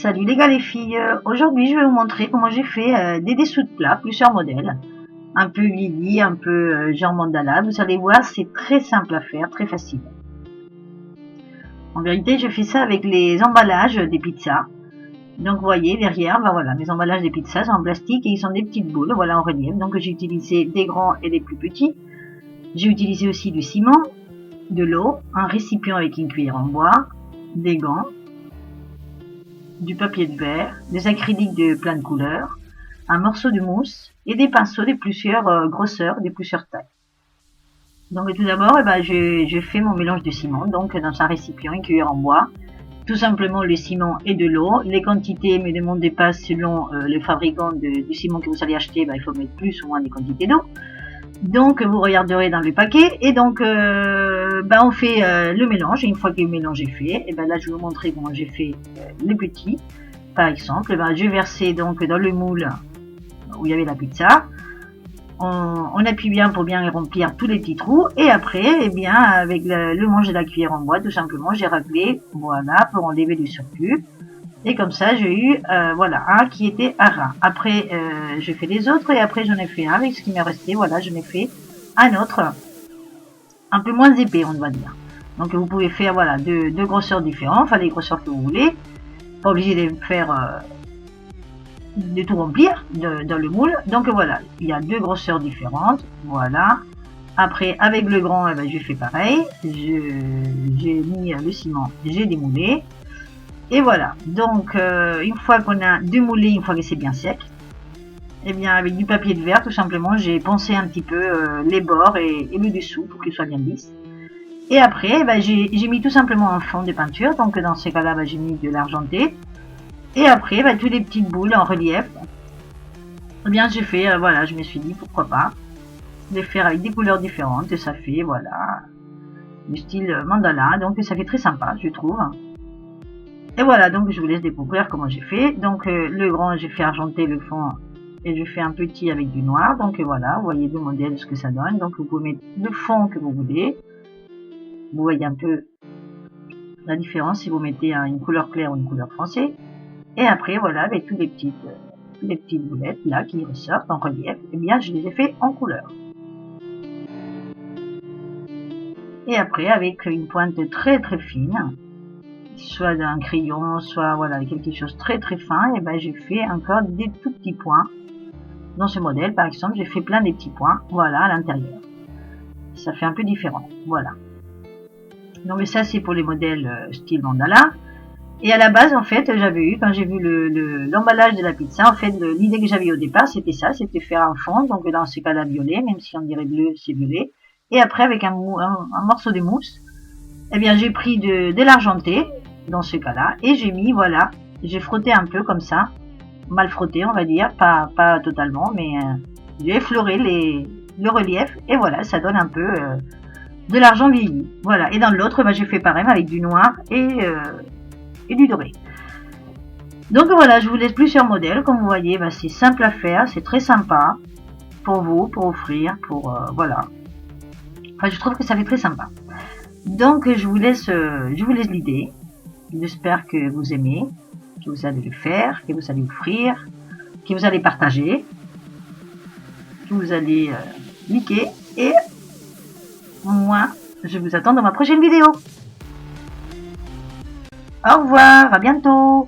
Salut les gars les filles, aujourd'hui je vais vous montrer comment j'ai fait des dessous de plat, plusieurs modèles, un peu Lily, un peu genre mandala. Vous allez voir, c'est très simple à faire, très facile. En vérité, je fais ça avec les emballages des pizzas. Donc vous voyez derrière, ben voilà, mes emballages des pizzas sont en plastique et ils sont des petites boules, voilà, en relief. Donc j'ai utilisé des grands et des plus petits. J'ai utilisé aussi du ciment, de l'eau, un récipient avec une cuillère en bois, des gants, du papier de verre, des acryliques de plein de couleurs, un morceau de mousse et des pinceaux de plusieurs grosseurs, de plusieurs tailles. Donc tout d'abord, je fais mon mélange de ciment, donc dans un récipient, une cuillère en bois, tout simplement le ciment et de l'eau. Les quantités me demandent pas selon le fabricant du ciment que vous allez acheter, il faut mettre plus ou moins des quantités d'eau. Donc vous regarderez dans le paquet et donc on fait le mélange. Et une fois que le mélange est fait, et là je vais vous montrer comment j'ai fait les petits. Par exemple, j'ai versé donc dans le moule où il y avait la pizza. On appuie bien pour bien remplir tous les petits trous et après, avec le manche de la cuillère en bois, tout simplement, j'ai raclé, voilà, pour enlever le surplus. Et comme ça, j'ai eu, voilà, un qui était à ras. Après, j'ai fait les autres et après, j'en ai fait un avec ce qui m'est resté. Voilà, j'en ai fait un autre, un peu moins épais, on va dire. Donc, vous pouvez faire, voilà, deux grosseurs différentes, enfin, les grosseurs que vous voulez. Pas obligé de faire, de tout remplir dans le moule. Donc, voilà, il y a deux grosseurs différentes. Voilà. Après, avec le grand, j'ai fait pareil. J'ai mis le ciment, j'ai démoulé. Et voilà, donc une fois qu'on a démoulé, une fois que c'est bien sec, avec du papier de verre, tout simplement, j'ai poncé un petit peu les bords et le dessous pour qu'il soit bien lisse. Et après, j'ai mis tout simplement un fond de peinture, donc dans ces cas-là, j'ai mis de l'argenté. Et après, toutes les petites boules en relief, j'ai fait, voilà, je me suis dit, pourquoi pas, de faire avec des couleurs différentes, et ça fait, voilà, du style mandala, donc ça fait très sympa, je trouve. Et voilà, donc je vous laisse découvrir comment j'ai fait. Donc le grand, j'ai fait argenter le fond et je fais un petit avec du noir. Donc voilà, vous voyez deux modèles, ce que ça donne. Donc vous pouvez mettre le fond que vous voulez. Vous voyez un peu la différence si vous mettez une couleur claire ou une couleur foncée. Et après, voilà, avec toutes les petites boulettes là qui ressortent en relief, je les ai fait en couleur. Et après, avec une pointe très très fine, soit d'un crayon, soit voilà quelque chose très très fin, et j'ai fait encore des tout petits points. Dans ce modèle, par exemple, j'ai fait plein de petits points, voilà, à l'intérieur. Ça fait un peu différent, voilà. Donc ça, c'est pour les modèles style mandala. Et à la base, en fait, j'avais eu, quand j'ai vu l'emballage de la pizza, en fait, l'idée que j'avais au départ, c'était ça, c'était faire un fond, donc dans ce cas-là, violet, même si on dirait bleu, c'est violet. Et après, avec un morceau de mousse, j'ai pris de l'argenté, dans ce cas-là, et j'ai mis, voilà, j'ai frotté un peu comme ça, mal frotté, on va dire, pas totalement, mais j'ai effleuré le relief, et voilà, ça donne un peu de l'argent vieilli. Voilà, et dans l'autre, j'ai fait pareil avec du noir et du doré. Donc voilà, je vous laisse plusieurs modèles, comme vous voyez, c'est simple à faire, c'est très sympa pour vous, pour offrir, pour voilà. Enfin, je trouve que ça fait très sympa. Donc je vous laisse l'idée. J'espère que vous aimez, que vous allez le faire, que vous allez offrir, que vous allez partager, que vous allez liker. Et moi, je vous attends dans ma prochaine vidéo. Au revoir, à bientôt.